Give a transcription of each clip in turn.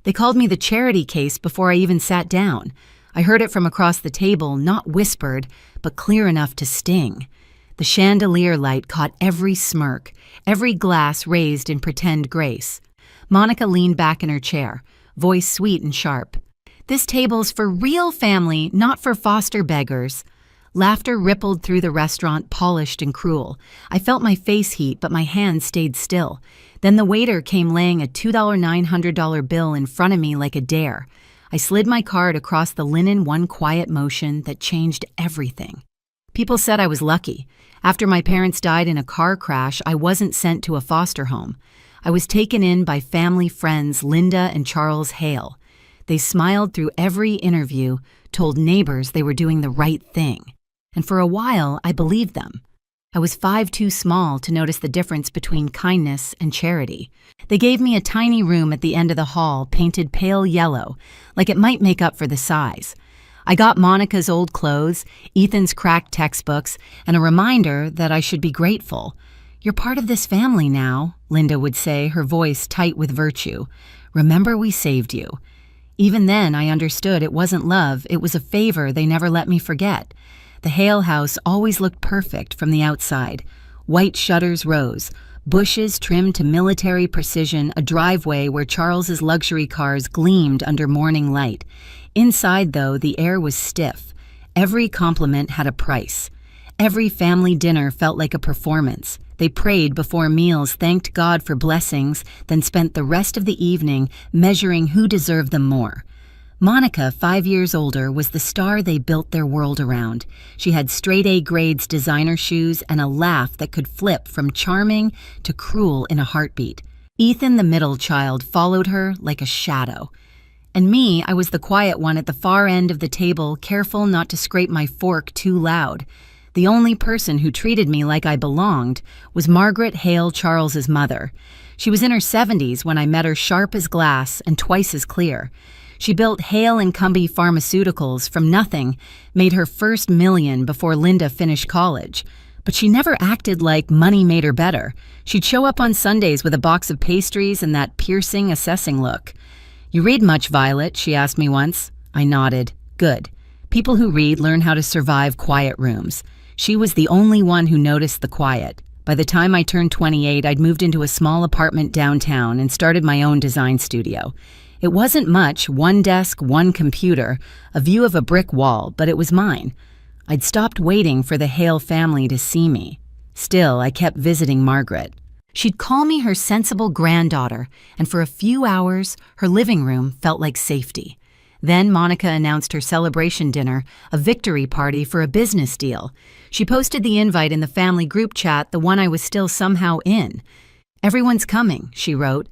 They called me the charity case before I even sat down. I heard it from across the table, not whispered, but clear enough to sting. The chandelier light caught every smirk, every glass raised in pretend grace. Monica leaned back in her chair, voice sweet and sharp. "This table's for real family, not for foster beggars." Laughter rippled through the restaurant, polished and cruel. I felt my face heat, but my hands stayed still. Then the waiter came laying a $2,900 bill in front of me like a dare. I slid my card across the linen, one quiet motion that changed everything. People said I was lucky. After my parents died in a car crash, I wasn't sent to a foster home. I was taken in by family friends Linda and Charles Hale. They smiled through every interview, told neighbors they were doing the right thing. And for a while, I believed them. I was 5 too small to notice the difference between kindness and charity. They gave me a tiny room at the end of the hall, painted pale yellow, like it might make up for the size. I got Monica's old clothes, Ethan's cracked textbooks, and a reminder that I should be grateful. "You're part of this family now," Linda would say, her voice tight with virtue. "Remember we saved you." Even then, I understood it wasn't love, it was a favor they never let me forget. The Hale house always looked perfect from the outside. White shutters rose, bushes trimmed to military precision, a driveway where Charles's luxury cars gleamed under morning light. Inside, though, the air was stiff. Every compliment had a price. Every family dinner felt like a performance. They prayed before meals, thanked God for blessings, then spent the rest of the evening measuring who deserved them more. Monica, 5 years older, was the star they built their world around. She had straight-A grades designer shoes and a laugh that could flip from charming to cruel in a heartbeat. Ethan, the middle child, followed her like a shadow. And me, I was the quiet one at the far end of the table, careful not to scrape my fork too loud. The only person who treated me like I belonged was Margaret Hale, Charles's mother. She was in her 70s when I met her, sharp as glass and twice as clear. She built Hale and Cumbie Pharmaceuticals from nothing, made her first million before Linda finished college. But she never acted like money made her better. She'd show up on Sundays with a box of pastries and that piercing, assessing look. "You read much, Violet?" she asked me once. I nodded. Good. People who read learn how to survive quiet rooms. She was the only one who noticed the quiet. By the time I turned 28, I'd moved into a small apartment downtown and started my own design studio. It wasn't much, one desk, one computer, a view of a brick wall, but it was mine. I'd stopped waiting for the Hale family to see me. Still, I kept visiting Margaret. She'd call me her sensible granddaughter, and for a few hours, her living room felt like safety. Then Monica announced her celebration dinner, a victory party for a business deal. She posted the invite in the family group chat, the one I was still somehow in. "Everyone's coming," she wrote.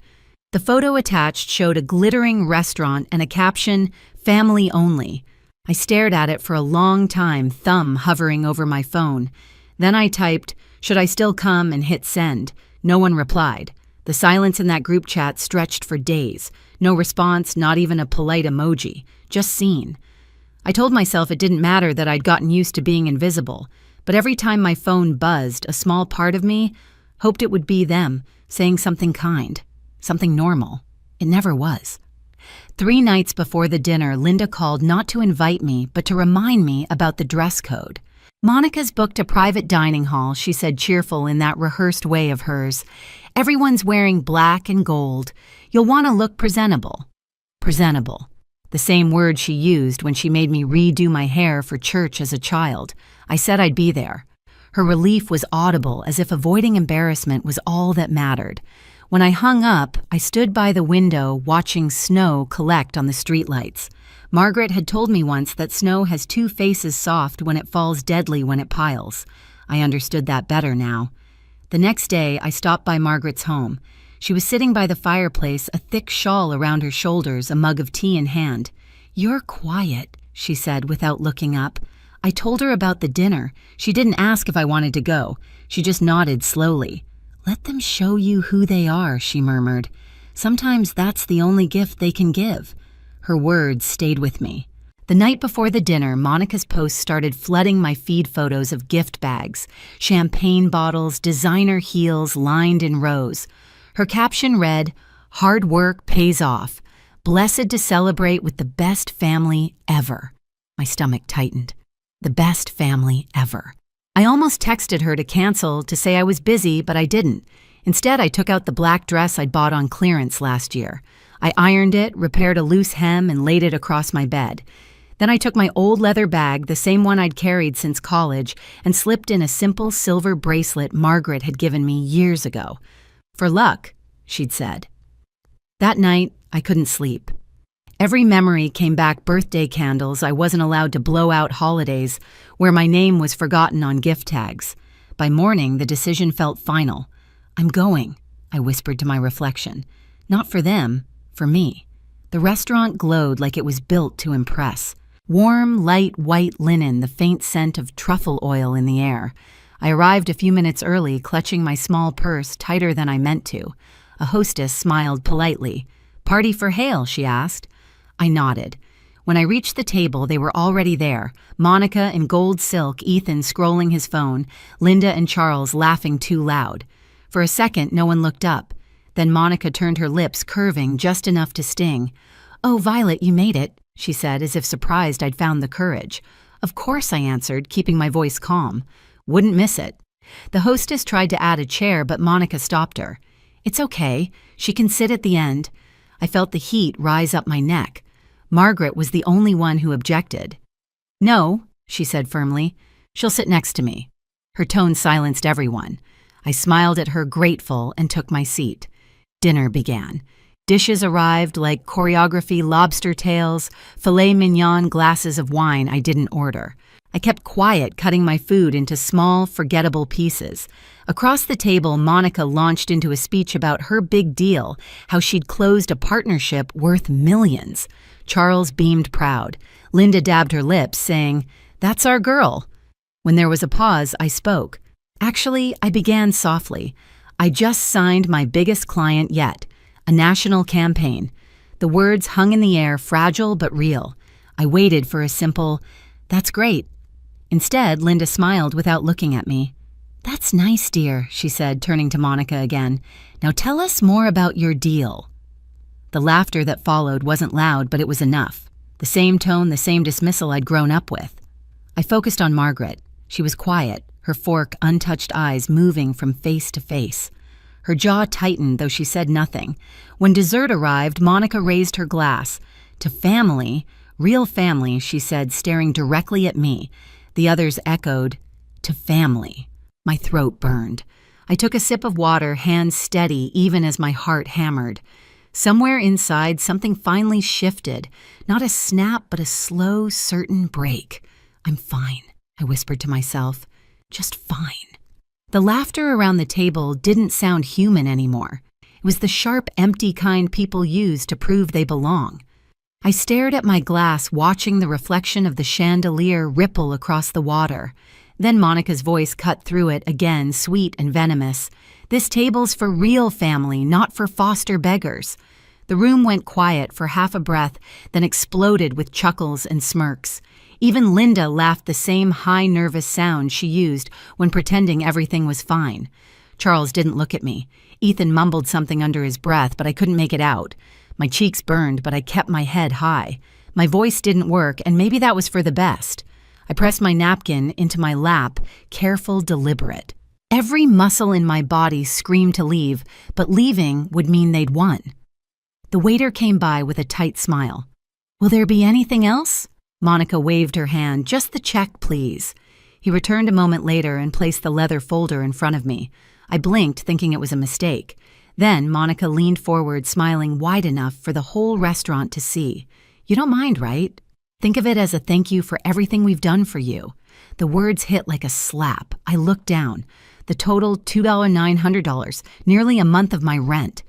The photo attached showed a glittering restaurant and a caption, "Family only." I stared at it for a long time, thumb hovering over my phone. Then I typed, "Should I still come?" and hit send. No one replied. The silence in that group chat stretched for days. No response, not even a polite emoji. Just seen. I told myself it didn't matter that I'd gotten used to being invisible. But every time my phone buzzed, a small part of me hoped it would be them, saying something kind. Something normal. It never was. 3 nights before the dinner, Linda called not to invite me, but to remind me about the dress code. "Monica's booked a private dining hall," she said, cheerful in that rehearsed way of hers. "Everyone's wearing black and gold. You'll want to look presentable." Presentable. The same word she used when she made me redo my hair for church as a child. I said I'd be there. Her relief was audible, as if avoiding embarrassment was all that mattered. When I hung up, I stood by the window watching snow collect on the streetlights. Margaret had told me once that snow has 2 faces, soft when it falls, deadly when it piles. I understood that better now. The next day, I stopped by Margaret's home. She was sitting by the fireplace, a thick shawl around her shoulders, a mug of tea in hand. "You're quiet," she said without looking up. I told her about the dinner. She didn't ask if I wanted to go. She just nodded slowly. "Let them show you who they are," she murmured. "Sometimes that's the only gift they can give." Her words stayed with me. The night before the dinner, Monica's posts started flooding my feed, photos of gift bags, champagne bottles, designer heels lined in rows. Her caption read, "Hard work pays off." Blessed to celebrate with the best family ever. My stomach tightened. The best family ever. I almost texted her to cancel to say I was busy, but I didn't. Instead, I took out the black dress I'd bought on clearance last year. I ironed it, repaired a loose hem, and laid it across my bed. Then I took my old leather bag, the same one I'd carried since college, and slipped in a simple silver bracelet Margaret had given me years ago. For luck, she'd said. That night, I couldn't sleep. Every memory came back birthday candles I wasn't allowed to blow out holidays, where my name was forgotten on gift tags. By morning, the decision felt final. I'm going, I whispered to my reflection. Not for them, for me. The restaurant glowed like it was built to impress. Warm, light white linen, the faint scent of truffle oil in the air. I arrived a few minutes early, clutching my small purse tighter than I meant to. A hostess smiled politely. "Party for Hale?" she asked. I nodded. When I reached the table, they were already there. Monica in gold silk, Ethan scrolling his phone, Linda and Charles laughing too loud. For a second, no one looked up. Then Monica turned her lips curving just enough to sting. "Oh, Violet, you made it," she said, as if surprised I'd found the courage. "Of course," I answered, keeping my voice calm. "Wouldn't miss it." The hostess tried to add a chair, but Monica stopped her. "It's okay. She can sit at the end." I felt the heat rise up my neck. Margaret was the only one who objected. "No," she said firmly. "She'll sit next to me." Her tone silenced everyone. I smiled at her, grateful, and took my seat. Dinner began. Dishes arrived like choreography, lobster tails, filet mignon, glasses of wine I didn't order. I kept quiet, cutting my food into small, forgettable pieces. Across the table, Monica launched into a speech about her big deal, how she'd closed a partnership worth millions. Charles beamed proud. Linda dabbed her lips, saying, "That's our girl." When there was a pause, I spoke. Actually, I began softly. I just signed my biggest client yet, a national campaign. The words hung in the air, fragile but real. I waited for a simple, "That's great." Instead, Linda smiled without looking at me. "That's nice, dear," she said, turning to Monica again. "Now tell us more about your deal." The laughter that followed wasn't loud, but it was enough. The same tone, the same dismissal I'd grown up with. I focused on Margaret. She was quiet, her fork, untouched eyes moving from face to face. Her jaw tightened, though she said nothing. When dessert arrived, Monica raised her glass. "To family, real family," she said, staring directly at me. The others echoed, "To family." My throat burned. I took a sip of water, hands steady, even as my heart hammered. Somewhere inside, something finally shifted. Not a snap, but a slow, certain break. "I'm fine," I whispered to myself. "Just fine." The laughter around the table didn't sound human anymore. It was the sharp, empty kind people use to prove they belong. I stared at my glass, watching the reflection of the chandelier ripple across the water. Then Monica's voice cut through it again, sweet and venomous. "This table's for real family, not for foster beggars." The room went quiet for half a breath, then exploded with chuckles and smirks. Even Linda laughed the same high, nervous sound she used when pretending everything was fine. Charles didn't look at me. Ethan mumbled something under his breath, but I couldn't make it out. My cheeks burned, but I kept my head high. My voice didn't work, and maybe that was for the best. I pressed my napkin into my lap, careful, deliberate. Every muscle in my body screamed to leave, but leaving would mean they'd won. The waiter came by with a tight smile. "Will there be anything else?" Monica waved her hand. "Just the check, please." He returned a moment later and placed the leather folder in front of me. I blinked, thinking it was a mistake. Then Monica leaned forward, smiling wide enough for the whole restaurant to see. "You don't mind, right? Think of it as a thank you for everything we've done for you." The words hit like a slap. I looked down. The total, $2,900, nearly a month of my rent.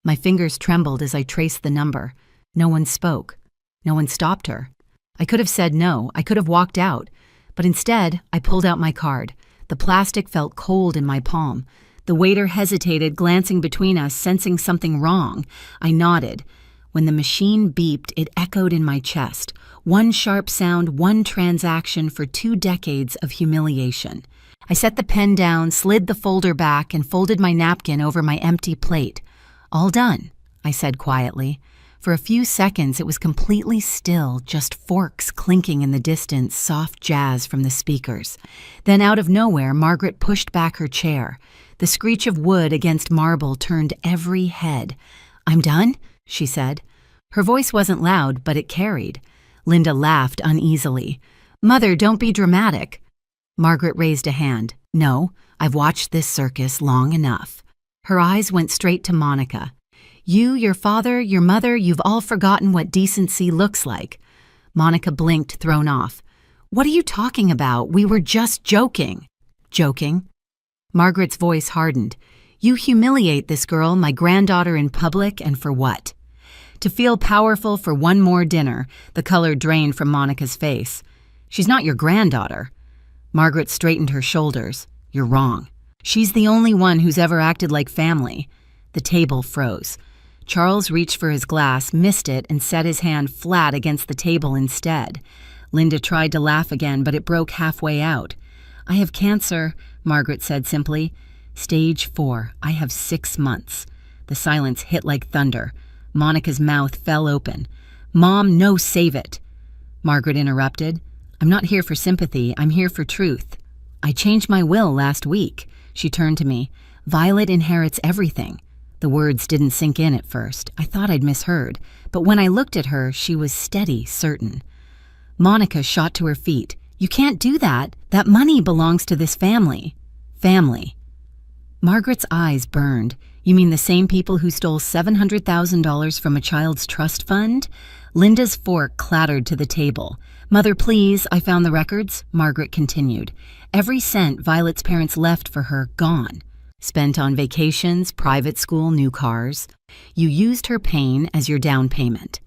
My fingers trembled as I traced the number. No one spoke. No one stopped her. I could have said no. I could have walked out. But instead, I pulled out my card. The plastic felt cold in my palm. The waiter hesitated, glancing between us, sensing something wrong. I nodded. When the machine beeped, it echoed in my chest. One sharp sound, one transaction for 2 decades of humiliation. I set the pen down, slid the folder back, and folded my napkin over my empty plate. "All done," I said quietly. For a few seconds, it was completely still, just forks clinking in the distance, soft jazz from the speakers. Then out of nowhere, Margaret pushed back her chair. The screech of wood against marble turned every head. "I'm done?" she said. Her voice wasn't loud, but it carried. Linda laughed uneasily. "Mother, don't be dramatic." Margaret raised a hand. "No, I've watched this circus long enough." Her eyes went straight to Monica. "You, your father, your mother, you've all forgotten what decency looks like." Monica blinked, thrown off. "What are you talking about? We were just joking." "Joking?" Margaret's voice hardened. "You humiliate this girl, my granddaughter, in public, and for what?" "To feel powerful for one more dinner." The color drained from Monica's face. "She's not your granddaughter." Margaret straightened her shoulders. "You're wrong. She's the only one who's ever acted like family." The table froze. Charles reached for his glass, missed it, and set his hand flat against the table instead. Linda tried to laugh again, but it broke halfway out. "I have cancer," Margaret said simply. "Stage 4. I have 6 months." The silence hit like thunder. Monica's mouth fell open. "Mom, no, save it." Margaret interrupted. "I'm not here for sympathy. I'm here for truth. I changed my will last week." She turned to me. "Violet inherits everything." The words didn't sink in at first. I thought I'd misheard. But when I looked at her, she was steady, certain. Monica shot to her feet. "You can't do that. That money belongs to this family." "Family." Margaret's eyes burned. "You mean the same people who stole $700,000 from a child's trust fund?" Linda's fork clattered to the table. "Mother, please, I found the records," Margaret continued. "Every cent Violet's parents left for her, gone. Spent on vacations, private school, new cars. You used her pain as your down payment."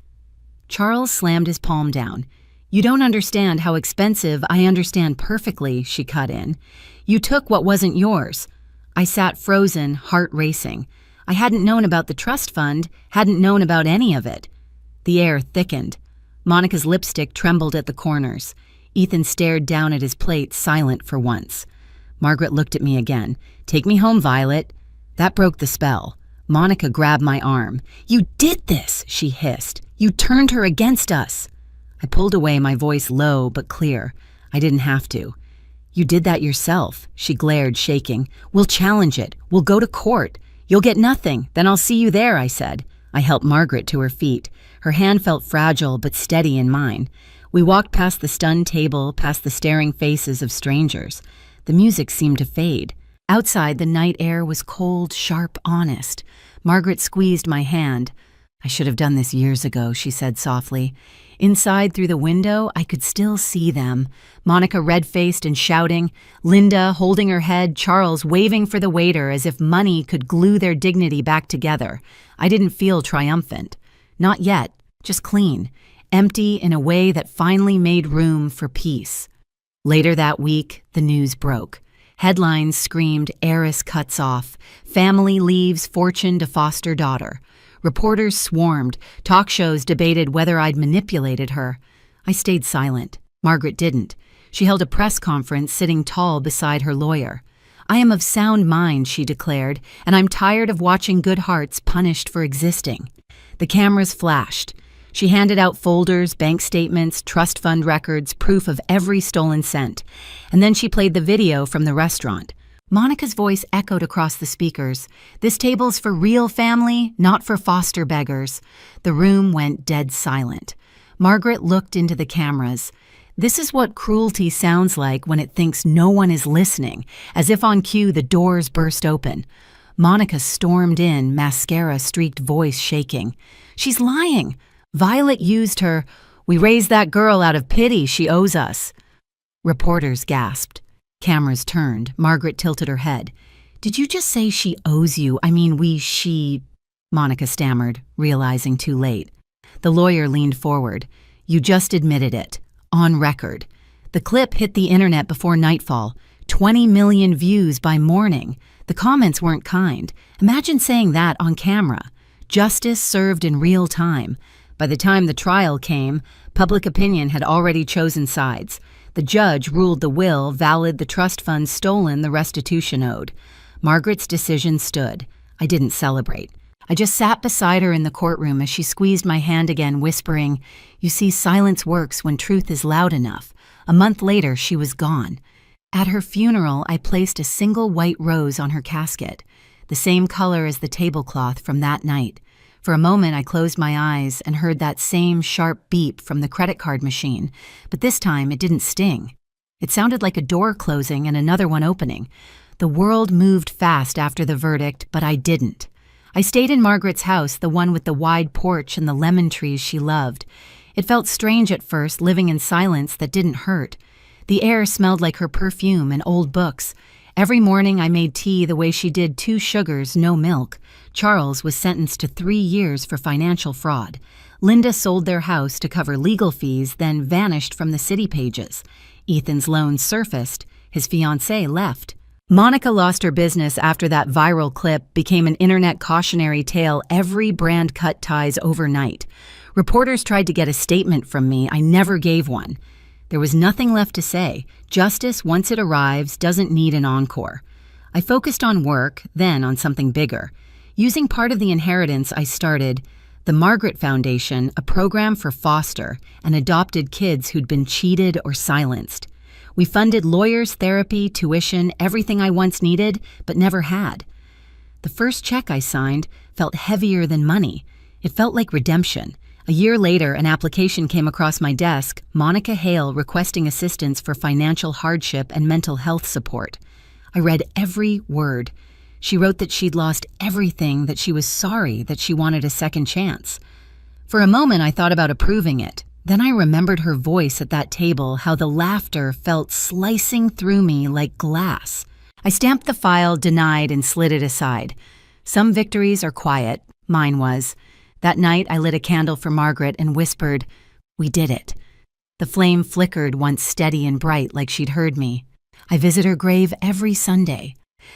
Charles slammed his palm down. "You don't understand how expensive. I understand perfectly," she cut in. "You took what wasn't yours." I sat frozen, heart racing. I hadn't known about the trust fund, hadn't known about any of it. The air thickened. Monica's lipstick trembled at the corners. Ethan stared down at his plate, silent for once. Margaret looked at me again. "Take me home, Violet." That broke the spell. Monica grabbed my arm. "You did this," she hissed. "You turned her against us." I pulled away, my voice low but clear. I didn't have to. "You did that yourself," she glared, shaking. "We'll challenge it. We'll go to court. You'll get nothing. Then I'll see you there," I said. I helped Margaret to her feet. Her hand felt fragile but steady in mine. We walked past the stunned table, past the staring faces of strangers. The music seemed to fade. Outside, the night air was cold, sharp, honest. Margaret squeezed my hand. "I should have done this years ago," she said softly. Inside, through the window, I could still see them. Monica red-faced and shouting, Linda holding her head, Charles waving for the waiter as if money could glue their dignity back together. I didn't feel triumphant. Not yet, just clean, empty in a way that finally made room for peace. Later that week, the news broke. Headlines screamed, "Heiress cuts off. Family leaves fortune to foster daughter." Reporters swarmed. Talk shows debated whether I'd manipulated her. I stayed silent. Margaret didn't. She held a press conference sitting tall beside her lawyer. "I am of sound mind," she declared, "and I'm tired of watching good hearts punished for existing." The cameras flashed. She handed out folders, bank statements, trust fund records, proof of every stolen cent. And then she played the video from the restaurant. Monica's voice echoed across the speakers. "This table's for real family, not for foster beggars." The room went dead silent. Margaret looked into the cameras. This is what cruelty sounds like when it thinks no one is listening. As if on cue, the doors burst open. Monica stormed in, mascara-streaked voice shaking. "She's lying. Violet used her. We raised that girl out of pity. She owes us." Reporters gasped. Cameras turned. Margaret tilted her head. "Did you just say she owes you? I mean, she..." Monica stammered, realizing too late. The lawyer leaned forward. "You just admitted it. On record." The clip hit the internet before nightfall. 20 million views by morning. The comments weren't kind. Imagine saying that on camera. Justice served in real time. By the time the trial came, public opinion had already chosen sides. The judge ruled the will valid, the trust fund stolen, the restitution owed. Margaret's decision stood. I didn't celebrate. I just sat beside her in the courtroom as she squeezed my hand again, whispering, "You see, silence works when truth is loud enough." A month later, she was gone. At her funeral, I placed a single white rose on her casket, the same color as the tablecloth from that night. For a moment, I closed my eyes and heard that same sharp beep from the credit card machine, but this time it didn't sting. It sounded like a door closing and another one opening. The world moved fast after the verdict, but I didn't. I stayed in Margaret's house, the one with the wide porch and the lemon trees she loved. It felt strange at first, living in silence that didn't hurt. The air smelled like her perfume and old books. Every morning I made tea the way she did, 2 sugars, no milk. Charles was sentenced to 3 years for financial fraud. Linda sold their house to cover legal fees, then vanished from the city pages. Ethan's loan surfaced. His fiancée left. Monica lost her business after that viral clip became an internet cautionary tale. Every brand cut ties overnight. Reporters tried to get a statement from me. I never gave one. There was nothing left to say. Justice, once it arrives, doesn't need an encore. I focused on work, then on something bigger. Using part of the inheritance, I started the Margaret Foundation, a program for foster and adopted kids who'd been cheated or silenced. We funded lawyers, therapy, tuition, everything I once needed, but never had. The first check I signed felt heavier than money. It felt like redemption. A year later, an application came across my desk, Monica Hale requesting assistance for financial hardship and mental health support. I read every word. She wrote that she'd lost everything, that she was sorry, that she wanted a second chance. For a moment, I thought about approving it. Then I remembered her voice at that table, how the laughter felt slicing through me like glass. I stamped the file, denied, and slid it aside. Some victories are quiet. Mine was. That night, I lit a candle for Margaret and whispered, "We did it." The flame flickered, once steady and bright, like she'd heard me. I visit her grave every Sunday.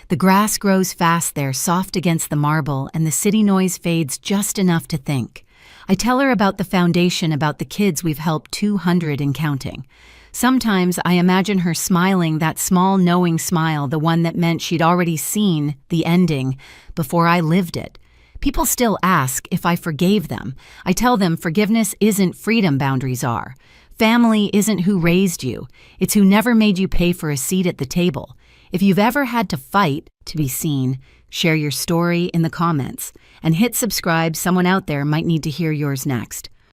The grass grows fast there, soft against the marble, and the city noise fades just enough to think. I tell her about the foundation, about the kids we've helped, 200 and counting. Sometimes I imagine her smiling, that small knowing smile, the one that meant she'd already seen the ending before I lived it. People still ask if I forgave them. I tell them forgiveness isn't freedom, boundaries are. Family isn't who raised you. It's who never made you pay for a seat at the table. If you've ever had to fight to be seen, share your story in the comments and hit subscribe. Someone out there might need to hear yours next.